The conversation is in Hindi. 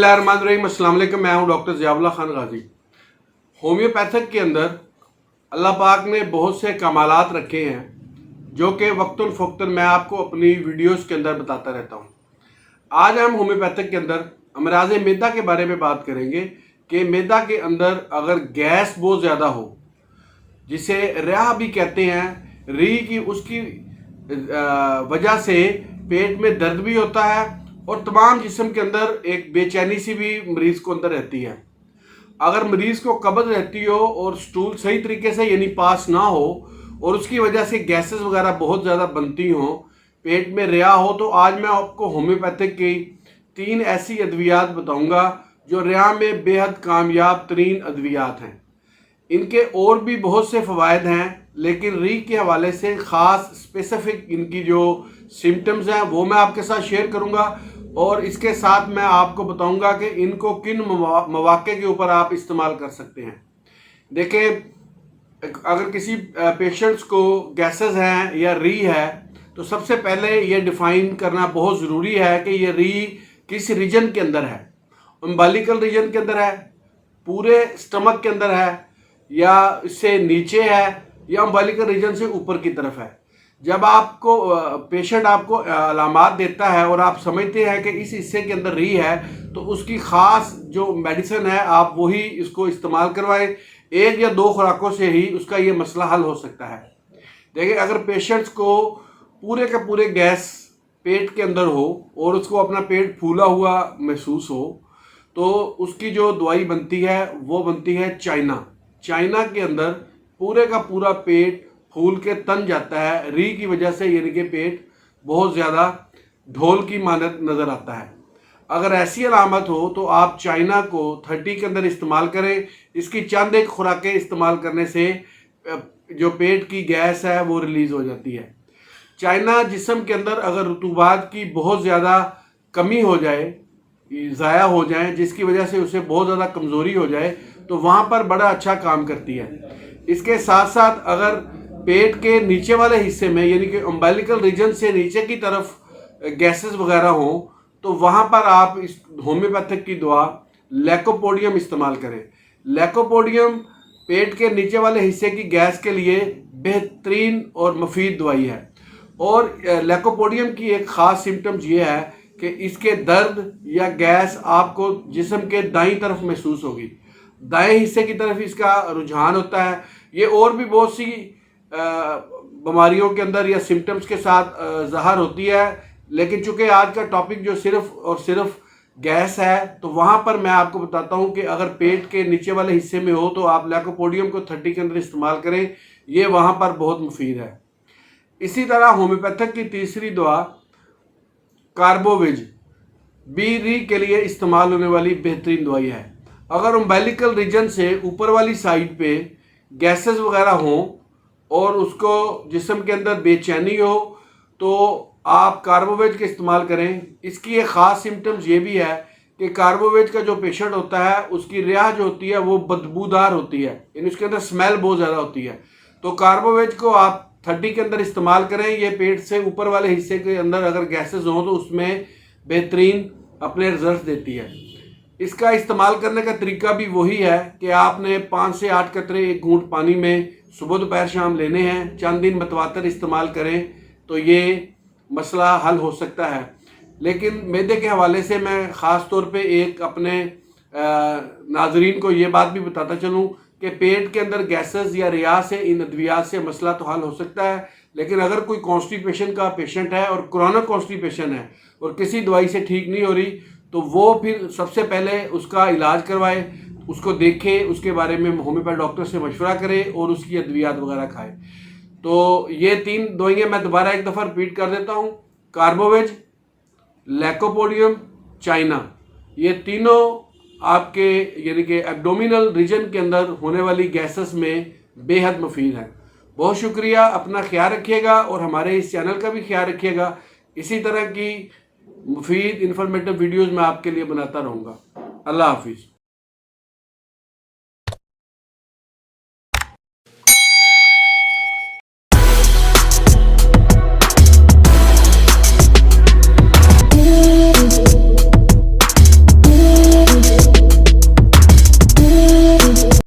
बिस्मिल्लाहिर्रहमानिर्रहीम। अस्सलाम वालेकुम। मैं हूं डॉक्टर ज़ियाउल्लाह खान गाजी। होम्योपैथिक के अंदर अल्लाह पाक ने बहुत से कमालात रखे हैं जो कि वक्तन फ़ौक्तन मैं आपको अपनी वीडियोस के अंदर बताता रहता हूं। आज हम होम्योपैथिक के अंदर अमराज मैदा के बारे में बात करेंगे कि मैदा के अंदर अगर गैस बहुत ज़्यादा हो, जिसे रिहा भी कहते हैं, री की उसकी वजह से पेट में दर्द भी होता है और तमाम जिस्म के अंदर एक बेचैनी सी भी मरीज़ को अंदर रहती है। अगर मरीज़ को कब्ज़ रहती हो और स्टूल सही तरीके से यानी पास ना हो और उसकी वजह से गैसेस वगैरह बहुत ज़्यादा बनती हों, पेट में रिहा हो, तो आज मैं आपको होम्योपैथिक की 3 ऐसी अद्वियात बताऊंगा जो रिहा में बेहद कामयाब तरीन अद्वियात हैं। इनके और भी बहुत से फ़वाइद हैं, लेकिन री के हवाले से ख़ास स्पेसिफिक इनकी जो सिम्टम्स हैं वो मैं आपके साथ शेयर करूंगा और इसके साथ मैं आपको बताऊंगा कि इनको किन मौके के ऊपर आप इस्तेमाल कर सकते हैं। देखिए, अगर किसी पेशेंट्स को गैसेस हैं या री है, तो सबसे पहले ये डिफ़ाइन करना बहुत ज़रूरी है कि ये री किस रीजन के अंदर है। अम्बिलिकल रीजन के अंदर है, पूरे स्टमक के अंदर है, या इससे नीचे है, या अम्बिलिकल रीजन से ऊपर की तरफ है। जब आपको पेशेंट आपको अलामात देता है और आप समझते हैं कि इस हिस्से के अंदर री है, तो उसकी ख़ास जो मेडिसिन है आप वही इसको इस्तेमाल करवाएं। 1 या 2 खुराकों से ही उसका ये मसला हल हो सकता है। देखिए, अगर पेशेंट्स को पूरे के पूरे गैस पेट के अंदर हो और उसको अपना पेट फूला हुआ महसूस हो, तो उसकी जो दवाई बनती है वो बनती है चाइना। चाइना के अंदर पूरे का पूरा पेट फूल के तन जाता है री की वजह से, यानी कि पेट बहुत ज़्यादा ढोल की मानद नज़र आता है। अगर ऐसी अलामत हो तो आप चाइना को 30 के अंदर इस्तेमाल करें। इसकी चंद एक खुराकें इस्तेमाल करने से जो पेट की गैस है वो रिलीज़ हो जाती है। चाइना जिस्म के अंदर अगर रुतूबात की बहुत ज़्यादा कमी हो जाए, ज़ाया हो जाए, जिसकी वजह से उसे बहुत ज़्यादा कमज़ोरी हो जाए, तो वहाँ पर बड़ा अच्छा काम करती है। इसके साथ साथ अगर पेट के नीचे वाले हिस्से में यानी कि अम्बिलिकल रीजन से नीचे की तरफ गैसेस वगैरह हों, तो वहाँ पर आप इस होम्योपैथिक की दवा लैकोपोडियम इस्तेमाल करें। लैकोपोडियम पेट के नीचे वाले हिस्से की गैस के लिए बेहतरीन और मुफीद दवाई है। और लैकोपोडियम की एक ख़ास सिम्टम्स ये है कि इसके दर्द या गैस आपको जिस्म के दाईं तरफ महसूस होगी, दाएं हिस्से की तरफ इसका रुझान होता है। ये और भी बहुत सी बीमारियों के अंदर या सिम्टम्स के साथ ज़ाहिर होती है, लेकिन चूंकि आज का टॉपिक जो सिर्फ और सिर्फ गैस है, तो वहाँ पर मैं आपको बताता हूँ कि अगर पेट के नीचे वाले हिस्से में हो तो आप लैकोपोडियम को 30 के अंदर इस्तेमाल करें, ये वहाँ पर बहुत मुफीद है। इसी तरह होम्योपैथिक की तीसरी दवा कार्बोविज बी री के लिए इस्तेमाल होने वाली बेहतरीन दवाई है। अगर अम्बिलिकल रीजन से ऊपर वाली साइड पे गैसेस वगैरह हों और उसको जिस्म के अंदर बेचैनी हो, तो आप कार्बोवेज का इस्तेमाल करें। इसकी एक ख़ास सिम्टम्स ये भी है कि कार्बोवेज का जो पेशेंट होता है उसकी रिहा जो होती है वो बदबूदार होती है, यानी उसके अंदर स्मेल बहुत ज़्यादा होती है। तो कार्बोवेज को आप 30 के अंदर इस्तेमाल करें। ये पेट से ऊपर वाले हिस्से के अंदर अगर गैसेस हों तो उसमें बेहतरीन अपने रिजल्ट देती है। इसका इस्तेमाल करने का तरीका भी वही है कि आपने 5 से 8 कतरे 1 घूंट पानी में सुबह दोपहर शाम लेने हैं। चंद दिन मतवातर इस्तेमाल करें तो ये मसला हल हो सकता है। लेकिन मैदे के हवाले से मैं ख़ास तौर पे एक अपने नाजरीन को ये बात भी बताता चलूँ कि पेट के अंदर गैसेस या रिया से इन अद्वियात से मसला तो हल हो सकता है, लेकिन अगर कोई कॉन्स्टिपेशन का पेशेंट है और क्रॉनिक कॉन्स्टिपेशन है और किसी दवाई से ठीक नहीं हो रही, तो वो फिर सबसे पहले उसका इलाज करवाए, उसको देखे, उसके बारे में होम्योपैथ डॉक्टर से मशवरा करे और उसकी अद्वियात वगैरह खाए। तो ये 3 दवाइयाँ मैं दोबारा एक दफ़ा रिपीट कर देता हूँ। कार्बोवेज, लैकोपोडियम, चाइना, ये तीनों आपके यानी कि एब्डोमिनल रीजन के अंदर होने वाली गैसेस में बेहद मुफीद है। बहुत शुक्रिया, अपना ख्याल रखिएगा और हमारे इस चैनल का भी ख्याल रखिएगा। इसी तरह की मुफीद इंफॉर्मेटिव वीडियोज़ मैं आपके लिए बनाता रहूँगा। अल्लाह हाफिज़।